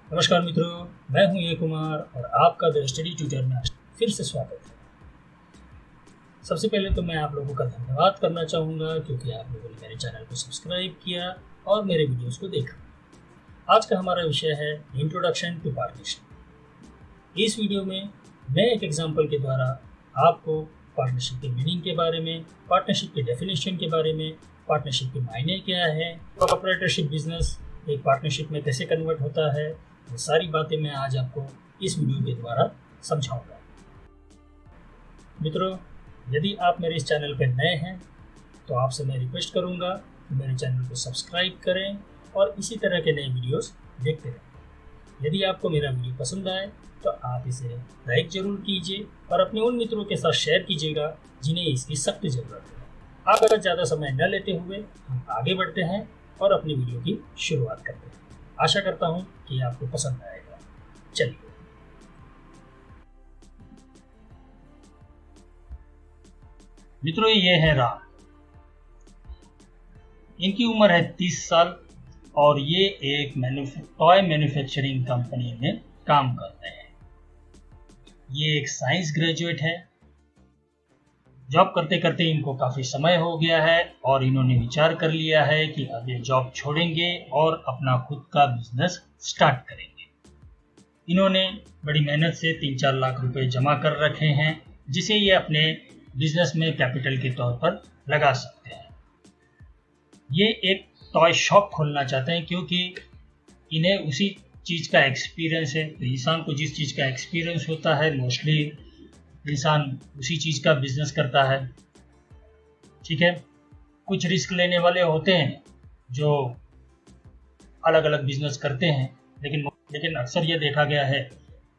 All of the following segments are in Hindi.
नमस्कार मित्रों, मैं हूं ये कुमार और आपका द स्टडी ट्यूटर में फिर से स्वागत है। सबसे पहले तो मैं आप लोगों का धन्यवाद करना चाहूँगा क्योंकि आप लोगों ने मेरे चैनल को सब्सक्राइब किया और मेरे वीडियोस को देखा। आज का हमारा विषय है इंट्रोडक्शन टू पार्टनरशिप। इस वीडियो में मैं एक एग्जाम्पल के द्वारा आपको पार्टनरशिप के मीनिंग के बारे में, पार्टनरशिप के डेफिनेशन के बारे में, पार्टनरशिप के मायने क्या है, कॉर्पोरेटरशिप बिजनेस एक पार्टनरशिप में कैसे कन्वर्ट होता है, ये सारी बातें मैं आज आपको इस वीडियो के द्वारा समझाऊंगा। मित्रों, यदि आप मेरे इस चैनल पर नए हैं तो आपसे मैं रिक्वेस्ट करूंगा कि मेरे चैनल को सब्सक्राइब करें और इसी तरह के नए वीडियोस देखते रहें। यदि आपको मेरा वीडियो पसंद आए तो आप इसे लाइक ज़रूर कीजिए और अपने उन मित्रों के साथ शेयर कीजिएगा जिन्हें इसकी सख्त ज़रूरत है। आप अगर ज़्यादा समय न लेते हुए हम आगे बढ़ते हैं और अपनी वीडियो की शुरुआत करते हैं। आशा करता हूँ कि आपको पसंद आएगा। चलिए, मित्रों, ये है राम। इनकी उम्र है 30 साल और ये एक टॉय मैन्युफैक्चरिंग कंपनी में काम करते हैं। ये एक साइंस ग्रेजुएट है। जॉब करते करते इनको काफ़ी समय हो गया है और इन्होंने विचार कर लिया है कि अब ये जॉब छोड़ेंगे और अपना खुद का बिजनेस स्टार्ट करेंगे। इन्होंने बड़ी मेहनत से 3-4 लाख रुपए जमा कर रखे हैं जिसे ये अपने बिजनेस में कैपिटल के तौर पर लगा सकते हैं। ये एक टॉय शॉप खोलना चाहते हैं क्योंकि इन्हें उसी चीज़ का एक्सपीरियंस है। तो इंसान को जिस चीज़ का एक्सपीरियंस होता है मोस्टली इंसान उसी चीज़ का बिजनेस करता है। ठीक है, कुछ रिस्क लेने वाले होते हैं जो अलग अलग बिजनेस करते हैं, लेकिन अक्सर यह देखा गया है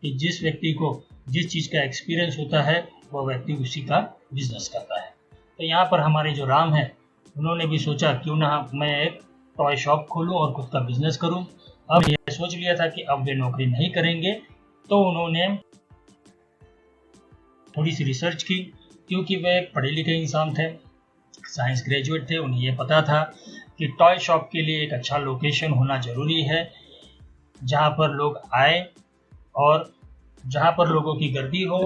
कि जिस व्यक्ति को जिस चीज़ का एक्सपीरियंस होता है वह व्यक्ति उसी का बिजनेस करता है। तो यहाँ पर हमारे जो राम है उन्होंने भी सोचा क्यों ना मैं एक टॉय शॉप खोलूँ और खुद का बिजनेस करूँ। अब ये सोच लिया था कि अब वे नौकरी नहीं करेंगे, तो उन्होंने थोड़ी सी रिसर्च की क्योंकि वे पढ़े लिखे इंसान थे, साइंस ग्रेजुएट थे। उन्हें ये पता था कि टॉय शॉप के लिए एक अच्छा लोकेशन होना ज़रूरी है जहाँ पर लोग आए और जहाँ पर लोगों की गर्दी हो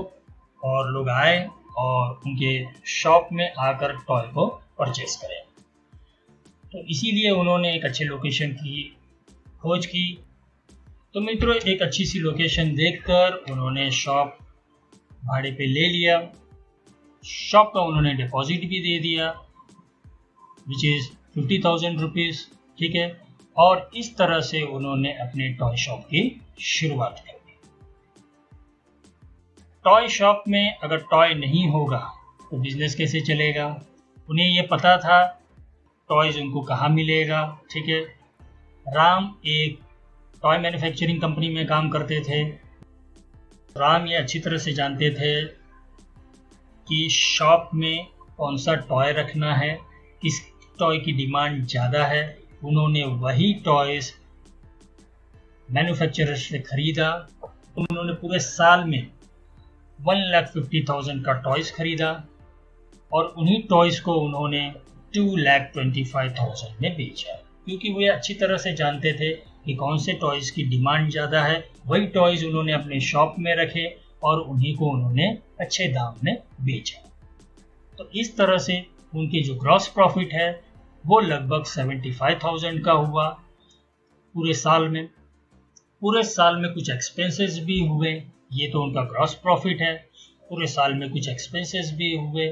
और लोग आए और उनके शॉप में आकर टॉय को परचेस करें। तो इसीलिए उन्होंने एक अच्छे लोकेशन की खोज की। तो मित्रों, एक अच्छी सी लोकेशन देखकर उन्होंने शॉप भाड़े पे ले लिया। शॉप का उन्होंने डिपॉजिट भी दे दिया विच इज़ 50,000 रुपीज़। ठीक है, और इस तरह से उन्होंने अपने टॉय शॉप की शुरुआत कर दी। टॉय शॉप में अगर टॉय नहीं होगा तो बिजनेस कैसे चलेगा? उन्हें ये पता था टॉयज उनको कहाँ मिलेगा। ठीक है, राम एक टॉय मैन्युफैक्चरिंग कंपनी में काम करते थे। राम ये अच्छी तरह से जानते थे कि शॉप में कौन सा टॉय रखना है, किस टॉय की डिमांड ज़्यादा है। उन्होंने वही टॉयज मैन्युफैक्चरर से खरीदा। उन्होंने पूरे साल में 1,50,000 का टॉयज खरीदा और उन्हीं टॉयज को उन्होंने 2,25,000 में बेचा क्योंकि वे अच्छी तरह से जानते थे कि कौन से टॉयज की डिमांड ज़्यादा है। वही टॉयज उन्होंने अपने शॉप में रखे और उन्हीं को उन्होंने अच्छे दाम में बेचा। तो इस तरह से उनकी जो ग्रॉस प्रॉफिट है वो लगभग 75,000 का हुआ पूरे साल में। पूरे साल में कुछ एक्सपेंसेस भी हुए, ये तो उनका ग्रॉस प्रॉफिट है। पूरे साल में कुछ एक्सपेंसेस भी हुए।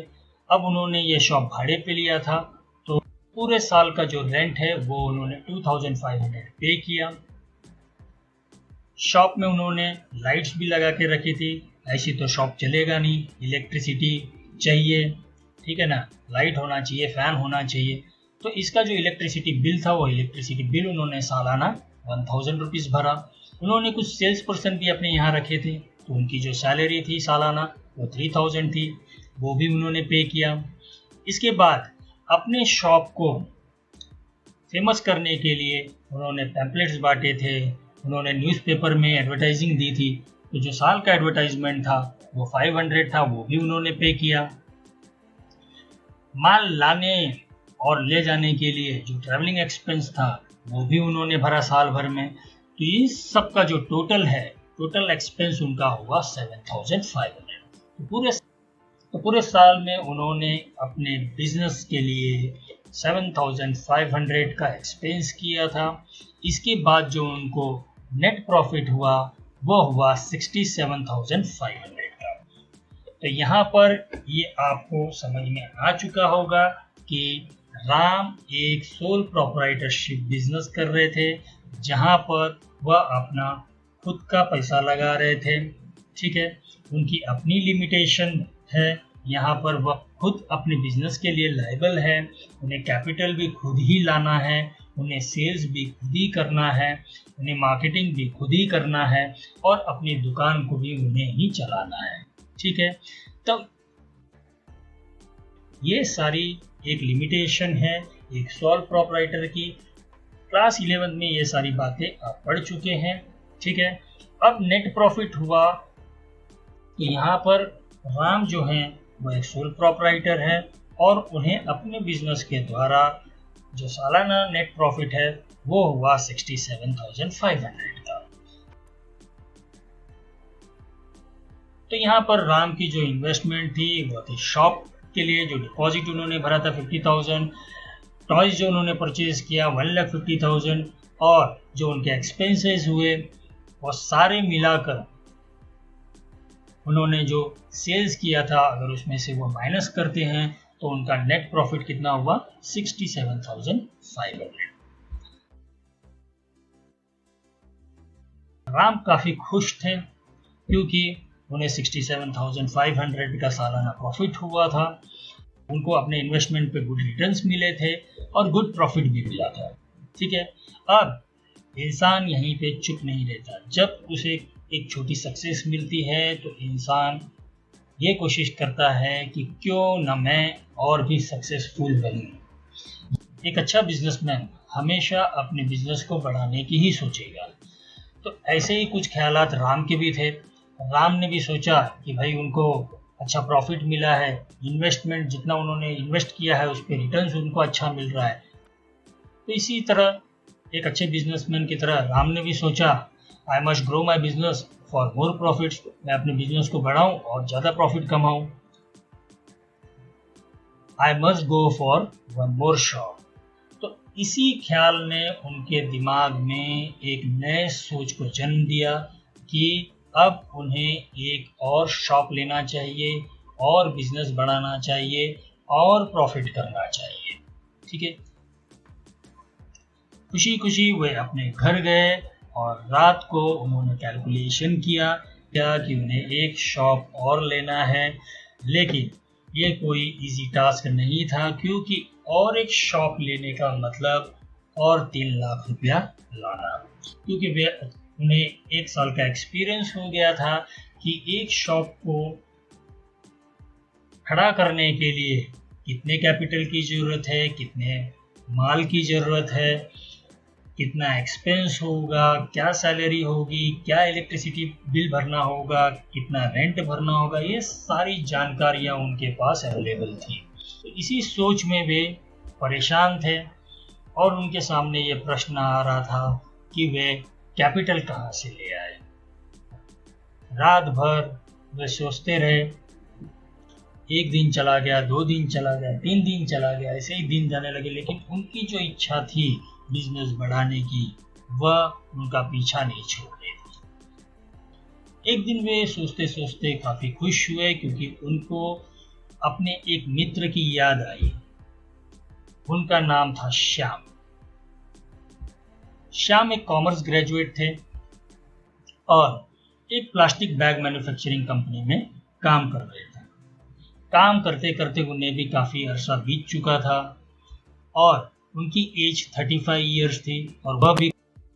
अब उन्होंने ये शॉप भाड़े पे लिया था तो पूरे साल का जो रेंट है वो उन्होंने 2,500 पे किया। शॉप में उन्होंने लाइट्स भी लगा के रखी थी। ऐसी तो शॉप चलेगा नहीं, इलेक्ट्रिसिटी चाहिए। ठीक है ना, लाइट होना चाहिए, फैन होना चाहिए। तो इसका जो इलेक्ट्रिसिटी बिल था वो इलेक्ट्रिसिटी बिल उन्होंने सालाना 1,000 रुपीज़ भरा। उन्होंने कुछ सेल्स पर्सन भी अपने यहाँ रखे थे तो उनकी जो सैलरी थी सालाना वो 3,000 थी, वो भी उन्होंने पे किया। इसके बाद अपने शॉप को फेमस करने के लिए उन्होंने पैम्पलेट्स बांटे थे, उन्होंने न्यूज़पेपर में एडवर्टाइजिंग दी थी। तो जो साल का एडवर्टाइजमेंट था वो 500 था, वो भी उन्होंने पे किया। माल लाने और ले जाने के लिए जो ट्रैवलिंग एक्सपेंस था वो भी उन्होंने भरा साल भर में। तो ये सबका जो टोटल एक्सपेंस उनका हुआ 7,500। तो पूरे साल में उन्होंने अपने बिजनेस के लिए 7,500 का एक्सपेंस किया था। इसके बाद जो उनको नेट प्रॉफिट हुआ वो हुआ 67,500 का। तो यहाँ पर ये आपको समझ में आ चुका होगा कि राम एक सोल प्रोप्राइटरशिप बिजनेस कर रहे थे, जहाँ पर वह अपना खुद का पैसा लगा रहे थे। ठीक है, उनकी अपनी लिमिटेशन है, यहाँ पर वह खुद अपने बिजनेस के लिए लायबल है, उन्हें कैपिटल भी खुद ही लाना है, उन्हें सेल्स भी खुद ही करना है, उन्हें मार्केटिंग भी खुद ही करना है और अपनी दुकान को भी उन्हें ही चलाना है। ठीक है, तो ये सारी एक लिमिटेशन है एक सोल प्रोप्राइटर की। क्लास 11 में ये सारी बातें आप पढ़ चुके हैं। ठीक है, अब नेट प्रॉफिट हुआ कि यहाँ पर राम जो हैं वो एक सोल प्रोप्राइटर है और उन्हें अपने बिजनेस के द्वारा जो सालाना नेट प्रॉफिट है वो हुआ 67,500 का। तो यहाँ पर राम की जो इन्वेस्टमेंट थी वो थी शॉप के लिए, जो डिपॉजिट उन्होंने भरा था 50,000, टॉयज जो उन्होंने परचेज किया 1,50,000 और जो उनके एक्सपेंसेस हुए वो सारे मिलाकर उन्होंने जो सेल्स किया था अगर उसमें से वो माइनस करते हैं तो उनका नेट प्रॉफिट कितना हुआ 67,500। राम काफी खुश थे क्योंकि उन्हें 67,500 का सालाना प्रॉफिट हुआ था, उनको अपने इन्वेस्टमेंट पे गुड रिटर्न्स मिले थे और गुड प्रॉफिट भी मिला था। ठीक है, अब इंसान यहीं पे चुप नहीं रहता। जब उसे एक छोटी सक्सेस मिलती है तो इंसान ये कोशिश करता है कि क्यों न मैं और भी सक्सेसफुल बनूं। एक अच्छा बिजनेसमैन हमेशा अपने बिजनेस को बढ़ाने की ही सोचेगा। तो ऐसे ही कुछ ख्यालात राम के भी थे। राम ने भी सोचा कि भाई उनको अच्छा प्रॉफिट मिला है, इन्वेस्टमेंट जितना उन्होंने इन्वेस्ट किया है उस पर रिटर्न्स उनको अच्छा मिल रहा है। तो इसी तरह एक अच्छे बिजनेसमैन की तरह राम ने भी सोचा I must grow my business for more profits, मैं अपने बिजनेस को बढ़ाऊं और ज़्यादा profit Kumaon. I must go for one more shop. तो इसी ख्याल ने उनके दिमाग में एक नए सोच को जन्म दिया कि अब उन्हें एक और शॉप लेना चाहिए और बिजनेस बढ़ाना चाहिए और प्रॉफिट करना चाहिए। ठीक है, खुशी खुशी वे अपने घर गए और रात को उन्होंने कैलकुलेशन किया कि उन्हें एक शॉप और लेना है, लेकिन ये कोई इजी टास्क नहीं था क्योंकि और एक शॉप लेने का मतलब और 3 लाख रुपया लाना, क्योंकि वे उन्हें 1 साल का एक्सपीरियंस हो गया था कि एक शॉप को खड़ा करने के लिए कितने कैपिटल की ज़रूरत है, कितने माल की ज़रूरत है, कितना एक्सपेंस होगा, क्या सैलरी होगी, क्या इलेक्ट्रिसिटी बिल भरना होगा, कितना रेंट भरना होगा, ये सारी जानकारियाँ उनके पास अवेलेबल थी। तो इसी सोच में वे परेशान थे और उनके सामने ये प्रश्न आ रहा था कि वे कैपिटल कहाँ से ले आए। रात भर वे सोचते रहे, 1 दिन चला गया, 2 दिन चला गया, 3 दिन चला गया, ऐसे ही दिन जाने लगे, लेकिन उनकी जो इच्छा थी बिजनेस बढ़ाने की वह उनका पीछा नहीं छोड़ रही थी। एक दिन वे सोचते सोचते काफी खुश हुए क्योंकि उनको अपने एक मित्र की याद आई। उनका नाम था श्याम। श्याम एक कॉमर्स ग्रेजुएट थे और एक प्लास्टिक बैग मैन्युफैक्चरिंग कंपनी में काम कर रहे थे। काम करते करते उन्हें भी काफ़ी अरसा बीत चुका था और उनकी एज 35 ईयर्स थी और वह भी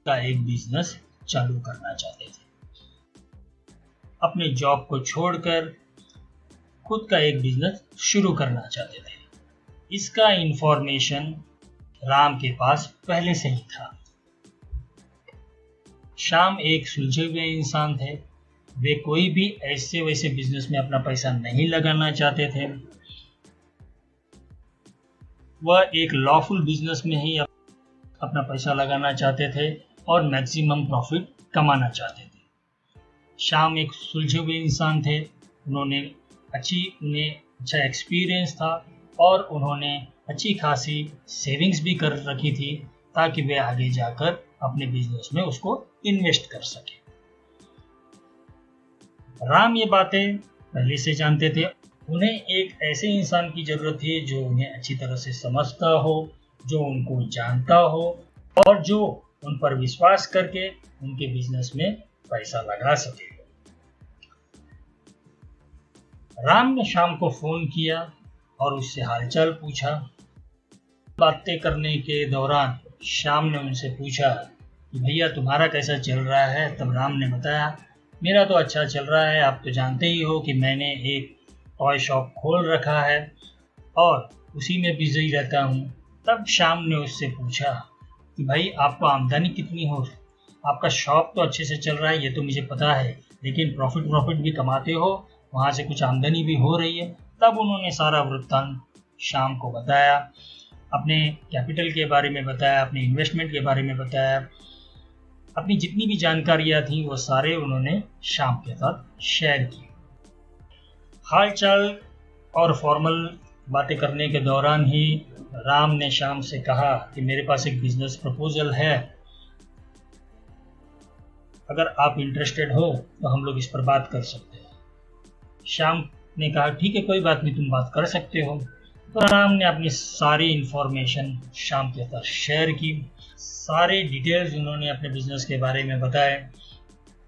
का एक बिजनेस चालू करना चाहते थे। अपने जॉब को छोड़कर खुद का एक बिजनेस शुरू करना चाहते थे। इसका इंफॉर्मेशन राम के पास पहले से ही था। श्याम एक सुलझे हुए इंसान थे, वे कोई भी ऐसे वैसे बिजनेस में अपना पैसा नहीं लगाना चाहते थे। वह एक लॉफुल बिजनेस में ही अपना पैसा लगाना चाहते थे और मैक्सिमम प्रॉफिट कमाना चाहते थे। श्याम एक सुलझे हुए इंसान थे, उन्हें अच्छा एक्सपीरियंस था और उन्होंने अच्छी खासी सेविंग्स भी कर रखी थी ताकि वे आगे जाकर अपने बिजनेस में उसको इन्वेस्ट कर सके। राम ये बातें पहले से जानते थे। उन्हें एक ऐसे इंसान की जरूरत थी जो उन्हें अच्छी तरह से समझता हो, जो उनको जानता हो और जो उन पर विश्वास करके उनके बिजनेस में पैसा लगा सके। राम ने श्याम को फोन किया और उससे हालचाल पूछा। बातें करने के दौरान श्याम ने उनसे पूछा कि भैया तुम्हारा कैसा चल रहा है। तब राम ने बताया मेरा तो अच्छा चल रहा है, आप तो जानते ही हो कि मैंने एक टॉय शॉप खोल रखा है और उसी में बिजी रहता हूँ। तब श्याम ने उससे पूछा कि भाई आपको आमदनी कितनी हो, आपका शॉप तो अच्छे से चल रहा है ये तो मुझे पता है, लेकिन प्रॉफिट भी कमाते हो, वहाँ से कुछ आमदनी भी हो रही है। तब उन्होंने सारा वृत्तांत श्याम को बताया, अपने कैपिटल के बारे में बताया, अपने इन्वेस्टमेंट के बारे में बताया, अपनी जितनी भी जानकारियां थी वो सारे उन्होंने श्याम के साथ शेयर की। हालचाल और फॉर्मल बातें करने के दौरान ही राम ने श्याम से कहा कि मेरे पास एक बिजनेस प्रपोजल है, अगर आप इंटरेस्टेड हो तो हम लोग इस पर बात कर सकते हैं। श्याम ने कहा ठीक है कोई बात नहीं, तुम बात कर सकते हो। तो राम ने अपनी सारी इंफॉर्मेशन श्याम के साथ शेयर की, सारे डिटेल्स उन्होंने अपने बिजनेस के बारे में बताए,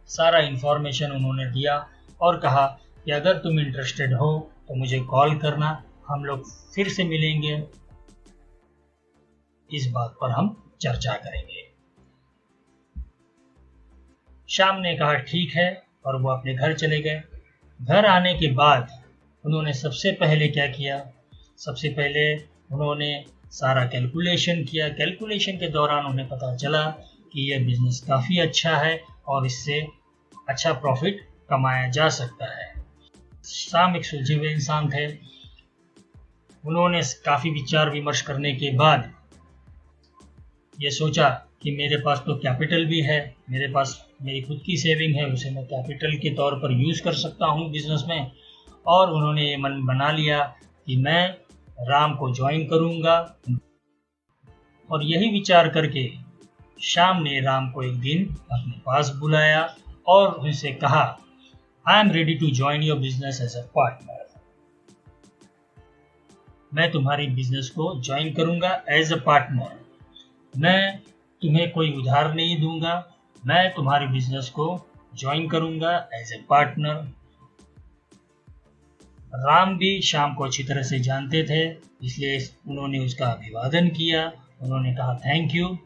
सारा इंफॉर्मेशन उन्होंने दिया और कहा कि अगर तुम इंटरेस्टेड हो तो मुझे कॉल करना, हम लोग फिर से मिलेंगे, इस बात पर हम चर्चा करेंगे। श्याम ने कहा ठीक है और वो अपने घर चले गए। घर आने के बाद उन्होंने सबसे पहले क्या किया, सबसे पहले उन्होंने सारा कैलकुलेशन किया। कैलकुलेशन के दौरान उन्हें पता चला कि यह बिजनेस काफ़ी अच्छा है और इससे अच्छा प्रॉफिट कमाया जा सकता है। श्याम एक सुलझे हुए इंसान थे, उन्होंने काफ़ी विचार विमर्श करने के बाद ये सोचा कि मेरे पास तो कैपिटल भी है, मेरे पास मेरी खुद की सेविंग है, उसे मैं कैपिटल के तौर पर यूज़ कर सकता हूँ बिजनेस में। और उन्होंने ये मन बना लिया कि मैं राम को ज्वाइन करूँगा। और यही विचार करके श्याम ने राम को एक दिन अपने पास बुलाया और उनसे कहा I am ready to join your business as a partner. मैं तुम्हारी बिजनेस को ज्वाइन करूँगा एज अ पार्टनर। मैं तुम्हें कोई उधार नहीं दूंगा, मैं तुम्हारे बिजनेस को ज्वाइन करूंगा एज ए पार्टनर। राम भी श्याम को अच्छी तरह से जानते थे, इसलिए उन्होंने उसका अभिवादन किया, उन्होंने कहा थैंक यू।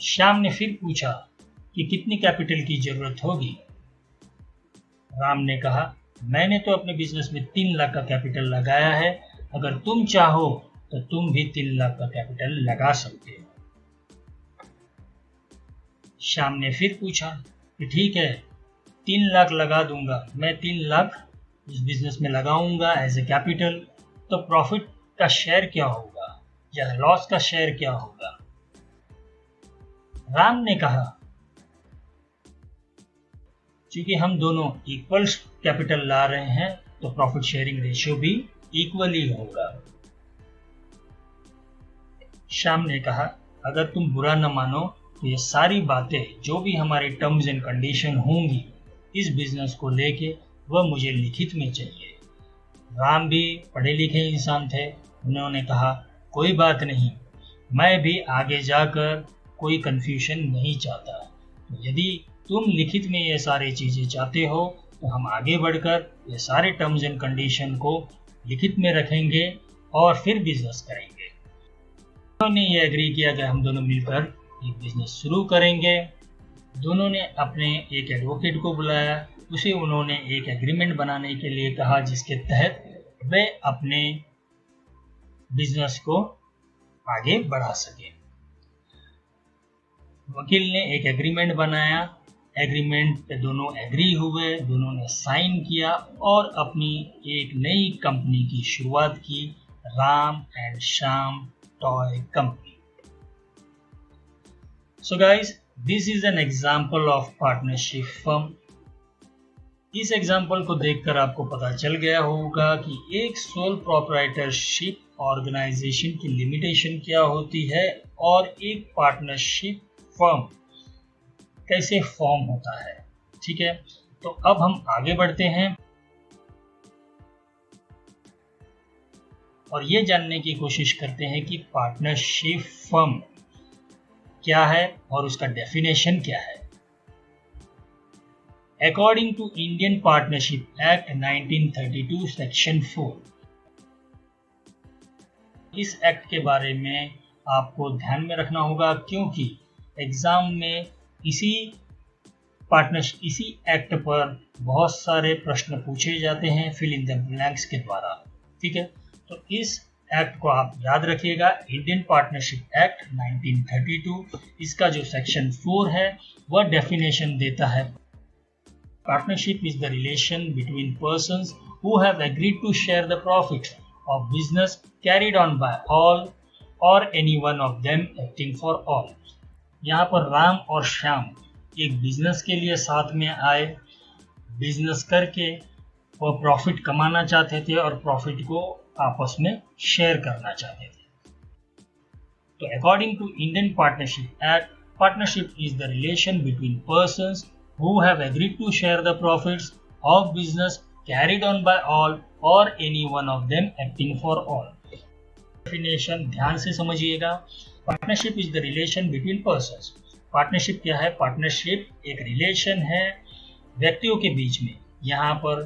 श्याम ने फिर पूछा कि कितनी कैपिटल की जरूरत होगी। राम ने कहा मैंने तो अपने बिजनेस में 3 लाख का कैपिटल लगाया है, अगर तुम चाहो तो तुम भी 3 लाख का कैपिटल लगा सकते हो। श्याम ने फिर पूछा कि ठीक है 3 लाख लगा दूंगा, मैं 3 लाख इस बिजनेस में लगाऊंगा एज ए कैपिटल, तो प्रॉफिट का शेयर क्या होगा या लॉस का शेयर क्या होगा। राम ने कहा क्योंकि हम दोनों इक्वल कैपिटल ला रहे हैं तो प्रॉफिट शेयरिंग रेशियो भी इक्वली होगा। श्याम ने कहा अगर तुम बुरा न मानो तो ये सारी बातें जो भी हमारी टर्म्स एंड कंडीशन होंगी इस बिजनेस को लेके वह मुझे लिखित में चाहिए। राम भी पढ़े लिखे इंसान थे, उन्होंने कहा कोई बात नहीं, मैं भी आगे जाकर कोई कंफ्यूजन नहीं चाहता, तो यदि तुम लिखित में ये सारी चीज़ें चाहते हो तो हम आगे बढ़कर ये सारे टर्म्स एंड कंडीशन को लिखित में रखेंगे और फिर बिजनेस करेंगे। उन्होंने ये एग्री किया कि हम दोनों मिलकर एक बिजनेस शुरू करेंगे। दोनों ने अपने एक एडवोकेट को बुलाया, उसे उन्होंने एक एग्रीमेंट बनाने के लिए कहा जिसके तहत वे अपने बिजनेस को आगे बढ़ा सके। वकील ने एक एग्रीमेंट बनाया, एग्रीमेंट पे दोनों एग्री हुए, दोनों ने साइन किया और अपनी एक नई कंपनी की शुरुआत की, Ram and Shyam toy company. So guys, this is an example of partnership firm. इस एग्जाम्पल को देखकर आपको पता चल गया होगा कि एक सोल प्रोप्राइटरशिप ऑर्गेनाइजेशन की लिमिटेशन क्या होती है और एक पार्टनरशिप फर्म कैसे फॉर्म होता है। ठीक है, तो अब हम आगे बढ़ते हैं और ये जानने की कोशिश करते हैं कि पार्टनरशिप फर्म क्या है और उसका डेफिनेशन क्या है। According to Indian Partnership Act 1932 Section 4, इस एक्ट के बारे में आपको ध्यान में रखना होगा क्योंकि एग्जाम में इसी एक्ट पर बहुत सारे प्रश्न पूछे जाते हैं फिल इन द ब्लैंक्स के द्वारा। ठीक है, तो इस एक्ट को आप याद रखिएगा, इंडियन पार्टनरशिप एक्ट 1932, इसका जो सेक्शन 4 है वह डेफिनेशन देता है Partnership is the relation between persons who have agreed to share the profits of business carried on by all or any one of them acting for all. यहाँ पर राम और श्याम एक बिजनेस के लिए साथ में आए, बिजनेस करके वो प्रॉफिट कमाना चाहते थे और प्रॉफिट को आपस में शेयर करना चाहते थे। तो according to Indian partnership act, partnership is the relation between persons who have agreed to share the profits of business carried on by all or any one of them acting for all. Definition ध्यान से समझिएगा। Partnership is the relation between persons. Partnership क्या है? Partnership एक रिलेशन है व्यक्तियों के बीच में। यहाँ पर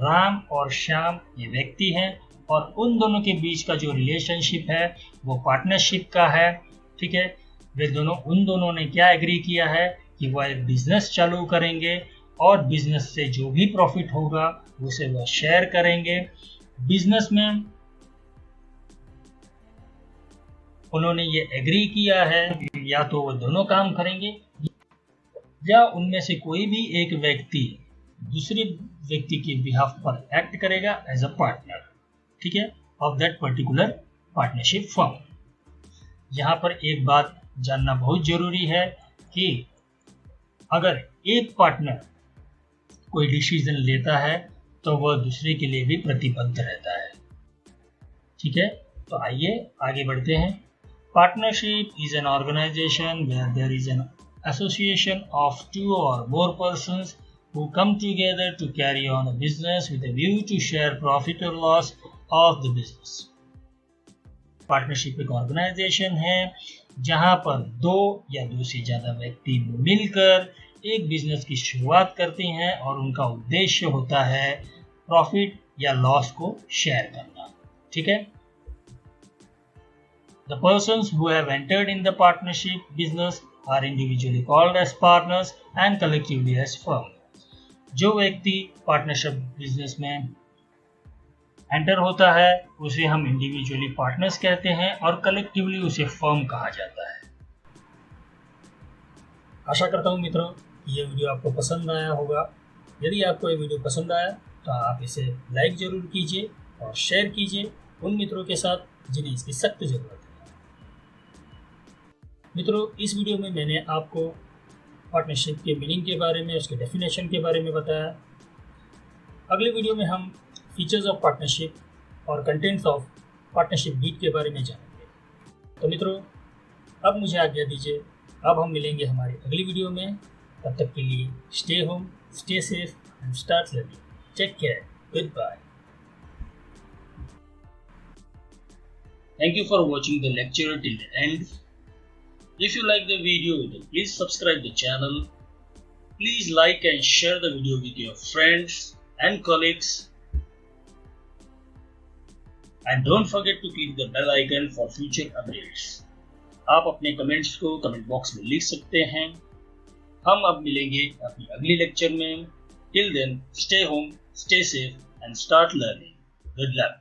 राम और श्याम ये व्यक्ति हैं और उन दोनों के बीच का जो रिलेशनशिप है वो पार्टनरशिप का है। ठीक है, वे उन दोनों ने क्या एग्री किया है कि वह एक बिजनेस चालू करेंगे और बिजनेस से जो भी प्रॉफिट होगा उसे वह शेयर करेंगे। बिजनेस में उन्होंने ये एग्री किया है या तो वो दोनों काम करेंगे या उनमें से कोई भी एक व्यक्ति दूसरे व्यक्ति के बिहाफ पर एक्ट करेगा एज अ पार्टनर। ठीक है, of that particular partnership firm. यहाँ पर एक बात जानना बहुत जरूरी है कि अगर एक पार्टनर कोई डिसीजन लेता है तो वह दूसरे के लिए भी प्रतिबद्ध रहता है। ठीक है, तो आइए आगे बढ़ते हैं। Partnership is an organisation where there is an association of 2 or more persons who come together to carry on a business with a view to share profit or loss of the business. Partnership एक ऑर्गेनाइजेशन है जहां पर 2 या 2 से ज्यादा व्यक्ति मिलकर एक बिजनेस की शुरुआत करते हैं और उनका उद्देश्य होता है प्रॉफिट या लॉस को शेयर करना। ठीक है, the persons who have entered in the partnership business are individually called as partners and collectively as firm. जो व्यक्ति पार्टनरशिप बिजनेस में एंटर होता है उसे हम इंडिविजुअली पार्टनर्स कहते हैं और कलेक्टिवली उसे फर्म कहा जाता है। आशा करता हूँ मित्रों ये वीडियो आपको पसंद आया होगा। यदि आपको ये वीडियो पसंद आया तो आप इसे लाइक ज़रूर कीजिए और शेयर कीजिए उन मित्रों के साथ जिन्हें इसकी सख्त ज़रूरत है। मित्रों, इस वीडियो में मैंने आपको पार्टनरशिप के मीनिंग के बारे में, उसके डेफिनेशन के बारे में बताया। अगले वीडियो में हम फीचर्स ऑफ पार्टनरशिप और कंटेंट्स ऑफ पार्टनरशिप डीड के बारे में जानेंगे। तो मित्रों, अब मुझे आज्ञा दीजिए, अब हम मिलेंगे हमारी अगली वीडियो में। तब तक के लिए stay home, stay safe and start learning. Take care, goodbye. Thank you for watching the lecture till the end. If you like the video, then please subscribe the channel. Please like and share the video with your friends and colleagues. And don't forget to click the bell icon for future updates. आप अपने कमेंट्स को कमेंट बॉक्स में लिख सकते हैं। हम अब मिलेंगे अपनी अगली लेक्चर में। Till then, stay home, stay safe and start learning. Good luck.